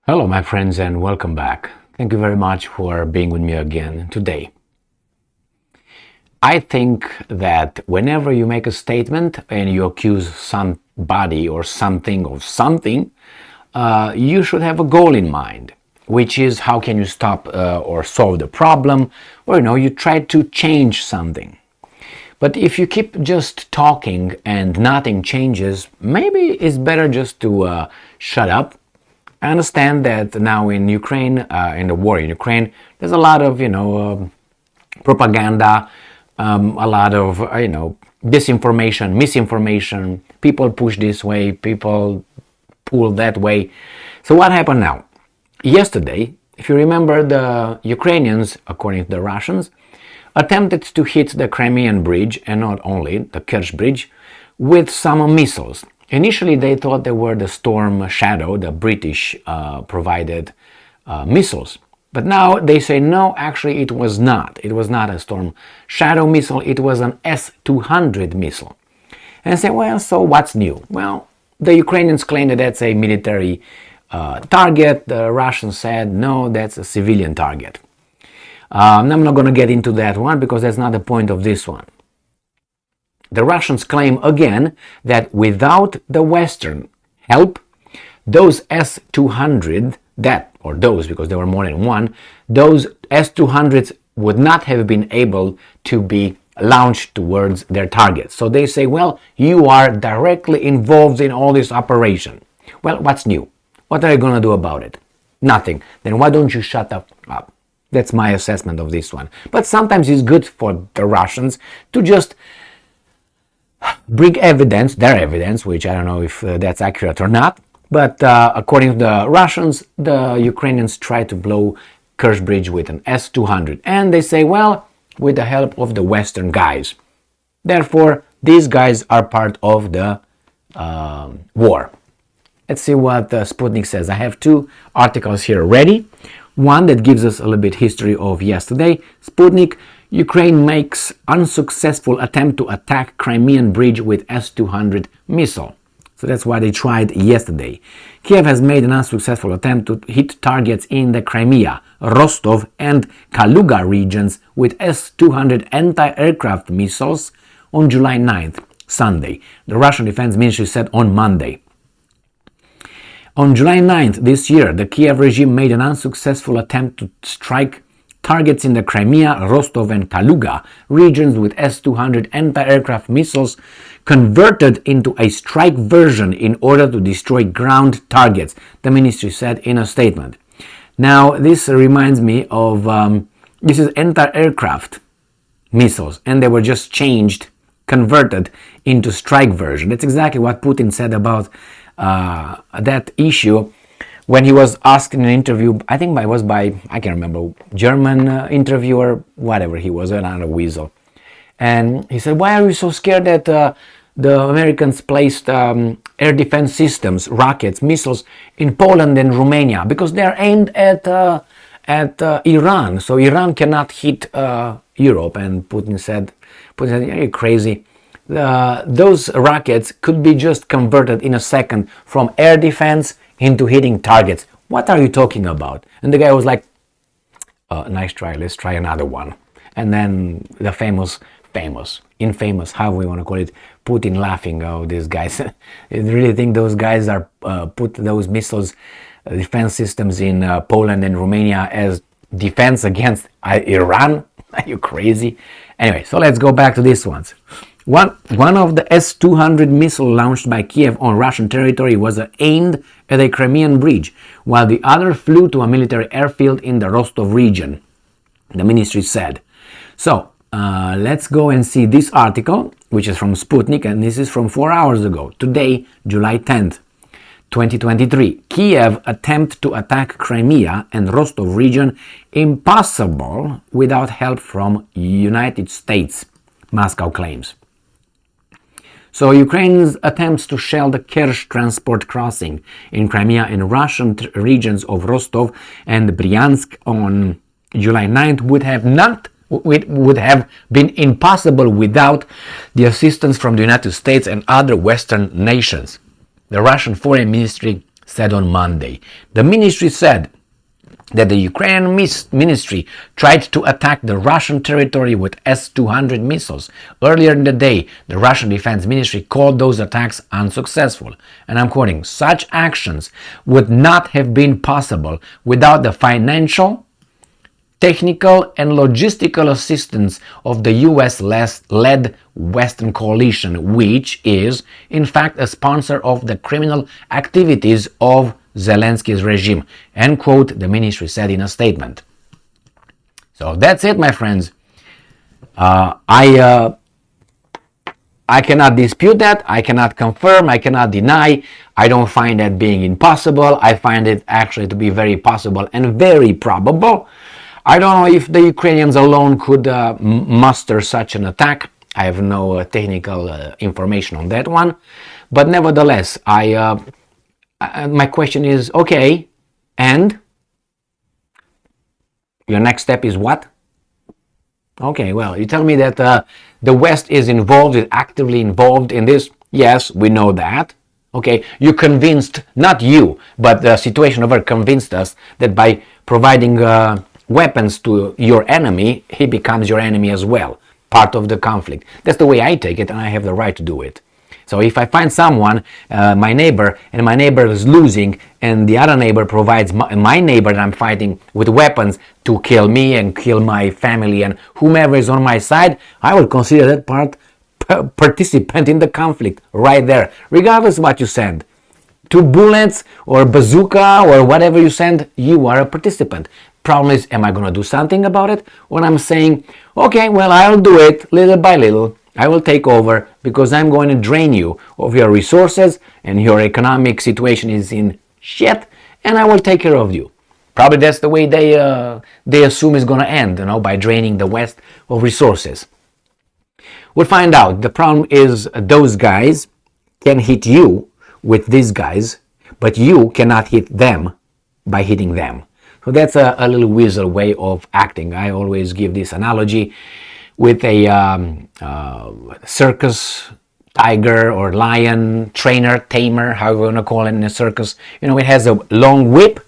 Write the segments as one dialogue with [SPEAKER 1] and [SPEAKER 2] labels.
[SPEAKER 1] Hello, my friends, and welcome back. Thank you very much for being with me again today. I think that whenever you make a statement and you accuse somebody or something of something, you should have a goal in mind, which is how can you stop or solve the problem, or you try to change something. But if you keep just talking and nothing changes, maybe it's better just to shut up. I understand that now in Ukraine, in the war in Ukraine, there's a lot of, propaganda, a lot of, disinformation, misinformation. People push this way, people pull that way. So what happened now? Yesterday, if you remember, the Ukrainians, according to the Russians, attempted to hit the Crimean bridge, and not only the Kerch bridge, with some missiles. Initially, they thought they were the Storm Shadow, the British provided missiles. But now they say, no, actually it was not. It was not a Storm Shadow missile, it was an S-200 missile. And I say, well, so what's new? Well, the Ukrainians claim that that's a military target. The Russians said, no, that's a civilian target. I'm not going to get into that one because that's not the point of this one. The Russians claim again that without the Western help, those S-200, because there were more than one, those S-200s would not have been able to be launched towards their targets. So they say, well, you are directly involved in all this operation. Well, what's new? What are you going to do about it? Nothing. Then why don't you shut up? That's my assessment of this one. But sometimes it's good for the Russians to just bring evidence, their evidence, which I don't know if that's accurate or not, but according to the Russians, the Ukrainians tried to blow Kerch Bridge with an S-200, and they say, well, with the help of the Western guys. Therefore, these guys are part of the war. Let's see what Sputnik says. I have two articles here ready. One that gives us a little bit history of yesterday. Sputnik, Ukraine makes unsuccessful attempt to attack Crimean bridge with S-200 missile. So that's what they tried yesterday. Kiev has made an unsuccessful attempt to hit targets in the Crimea, Rostov and Kaluga regions with S-200 anti-aircraft missiles on July 9th, Sunday, the Russian Defense Ministry said on Monday. On July 9th this year, the Kiev regime made an unsuccessful attempt to strike targets in the Crimea, Rostov and Kaluga regions with S-200 anti-aircraft missiles converted into a strike version in order to destroy ground targets, the ministry said in a statement. Now, this reminds me of, this is anti-aircraft missiles, and they were just converted into strike version. That's exactly what Putin said about that issue when he was asked in an interview. I think it was by, I can't remember, German interviewer, whatever he was, another weasel. And he said, why are you so scared that the Americans placed air defense systems, rockets, missiles in Poland and Romania? Because they're aimed at Iran, so Iran cannot hit Europe. And Putin said, are you crazy? Those rockets could be just converted in a second from air defense into hitting targets. What are you talking about? And the guy was like, nice try, let's try another one. And then the infamous, however we want to call it, Putin laughing, oh, these guys. You really think those guys are put those missiles, defense systems in Poland and Romania as defense against Iran? Are you crazy? Anyway, so let's go back to these ones. One of the S-200 missile launched by Kiev on Russian territory was aimed at a Crimean bridge, while the other flew to a military airfield in the Rostov region, the ministry said. So, let's go and see this article, which is from Sputnik, and this is from 4 hours ago, today, July 10th, 2023. Kiev attempt to attack Crimea and Rostov region impossible without help from United States, Moscow claims. So Ukraine's attempts to shell the Kerch transport crossing in Crimea and Russian regions of Rostov and Bryansk on July 9th would have been impossible without the assistance from the United States and other Western nations. The Russian Foreign Ministry said on Monday. The ministry said that the Ukrainian ministry tried to attack the Russian territory with S-200 missiles. Earlier in the day, the Russian Defense Ministry called those attacks unsuccessful. And I'm quoting, "Such actions would not have been possible without the financial, technical, and logistical assistance of the US-led Western coalition, which is, in fact, a sponsor of the criminal activities of Zelensky's regime," end quote, the ministry said in a statement. So that's it, my friends. I cannot dispute that. I cannot confirm. I cannot deny. I don't find that being impossible. I find it actually to be very possible and very probable. I don't know if the Ukrainians alone could muster such an attack. I have no technical information on that one. But nevertheless, my question is, okay, and your next step is what? Okay, well, you tell me that the West is actively involved in this. Yes, we know that. Okay, you convinced, not you, but the situation over convinced us that by providing weapons to your enemy, he becomes your enemy as well, part of the conflict. That's the way I take it, and I have the right to do it. So if I find someone, my neighbor, and my neighbor is losing, and the other neighbor provides my neighbor that I'm fighting with weapons to kill me and kill my family and whomever is on my side, I will consider that participant in the conflict right there, regardless of what you send. 2 bullets or bazooka or whatever you send, you are a participant. Problem is, am I going to do something about it? When I'm saying, okay, well, I'll do it little by little. I will take over because I'm going to drain you of your resources and your economic situation is in shit, and I will take care of you. Probably that's the way they assume it's going to end, by draining the West of resources. We'll find out. The problem is those guys can hit you with these guys, but you cannot hit them by hitting them. So that's a little weasel way of acting. I always give this analogy with a circus tiger or lion trainer, tamer, however you want to call it in a circus. It has a long whip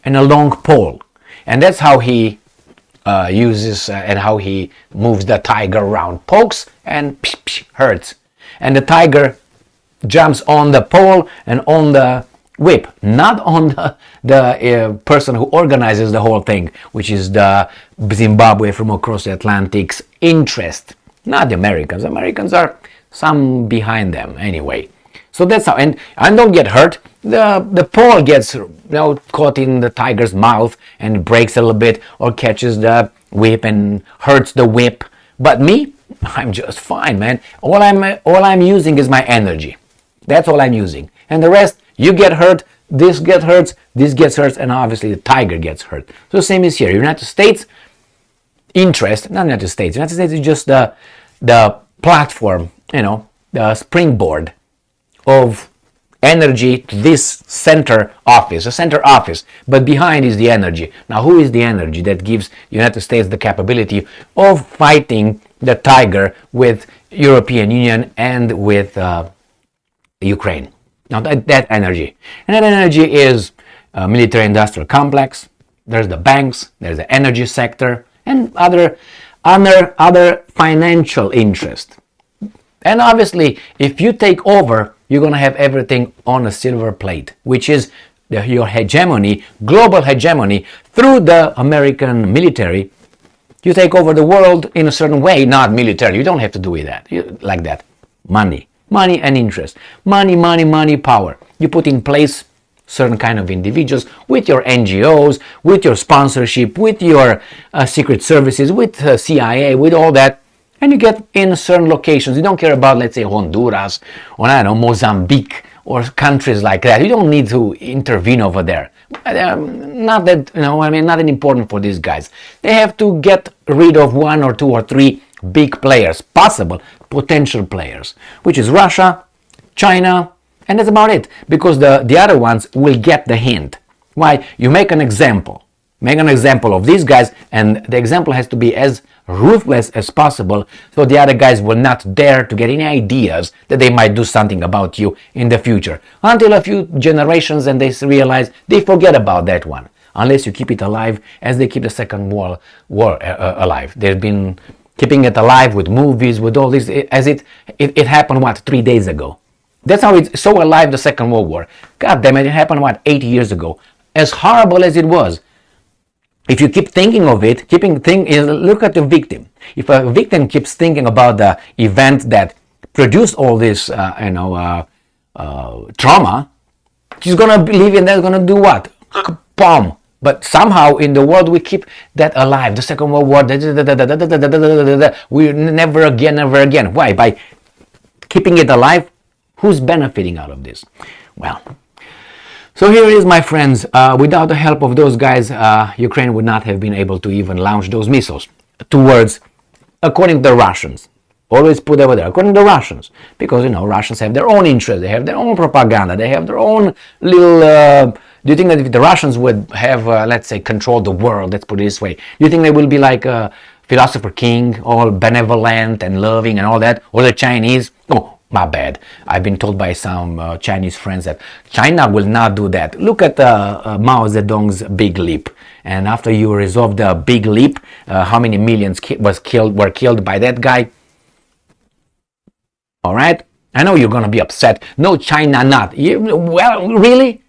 [SPEAKER 1] and a long pole. And that's how he uses and how he moves the tiger around. Pokes and hurts. And the tiger jumps on the pole and on the whip, not on the person who organizes the whole thing, which is the Zimbabwe from across the Atlantic's interest, not the Americans. Americans are some behind them anyway. So that's how, and don't get hurt. The pole gets caught in the tiger's mouth and breaks a little bit, or catches the whip and hurts the whip. But me, I'm just fine, man. All I'm using is my energy. That's all I'm using, and the rest. You get hurt, this gets hurt, and obviously the tiger gets hurt. So the same is here. United States interest, not United States. United States is just the platform, the springboard of energy to this center office. But behind is the energy. Now, who is the energy that gives United States the capability of fighting the tiger with European Union and with Ukraine? Now that energy. And that energy is a military-industrial complex. There's the banks, there's the energy sector, and other financial interest. And obviously, if you take over, you're going to have everything on a silver plate, which is your hegemony, global hegemony, through the American military. You take over the world in a certain way, not military. You don't have to do that like that. Money and interest. Money, power. You put in place certain kind of individuals with your NGOs, with your sponsorship, with your secret services, with CIA, with all that, and you get in certain locations. You don't care about, let's say, Honduras or Mozambique or countries like that. You don't need to intervene over there. Not that not that important for these guys. They have to get rid of 1 or 2 or 3 big players, potential players, which is Russia, China, and that's about it, because the other ones will get the hint. Why? You make an example of these guys, and the example has to be as ruthless as possible, so the other guys will not dare to get any ideas that they might do something about you in the future. Until a few generations and they realize they forget about that one. Unless you keep it alive as they keep the Second World War alive. They've been keeping it alive with movies, with all this, as it happened, 3 days ago. That's how it's so alive, the Second World War. God damn it, it happened, 80 years ago. As horrible as it was, if you keep thinking of it, look at the victim. If a victim keeps thinking about the event that produced all this, trauma, she's gonna believe in that, gonna do what? Bomb. But somehow in the world we keep that alive. The Second World War, we never again. Why? By keeping it alive, who's benefiting out of this? Well, so here it is, my friends. Without the help of those guys, Ukraine would not have been able to even launch those missiles towards, according to the Russians. Always put over there, according to the Russians. Because, Russians have their own interests, they have their own propaganda, they have their own little... do you think that if the Russians would have, let's say, controlled the world, let's put it this way, do you think they will be like a philosopher king, all benevolent and loving and all that? Or the Chinese? Oh, my bad. I've been told by some Chinese friends that China will not do that. Look at Mao Zedong's big leap. And after you resolve the big leap, how many millions were killed by that guy? All right? I know you're going to be upset. No, China not. Well, really?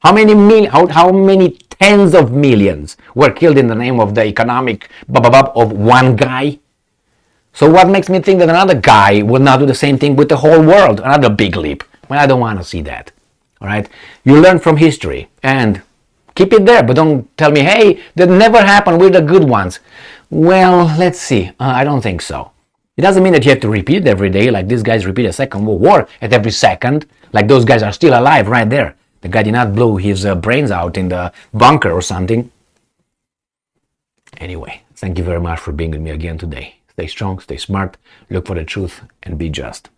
[SPEAKER 1] How many tens of millions were killed in the name of the economic of one guy? So what makes me think that another guy will not do the same thing with the whole world? Another big leap. Well, I don't want to see that. All right? You learn from history and keep it there, but don't tell me, hey, that never happened, we're the good ones. Well, let's see. I don't think so. It doesn't mean that you have to repeat it every day, like these guys repeat the Second World War at every second, like those guys are still alive right there. The guy did not blow his brains out in the bunker or something. Anyway, thank you very much for being with me again today. Stay strong, stay smart, look for the truth, and be just.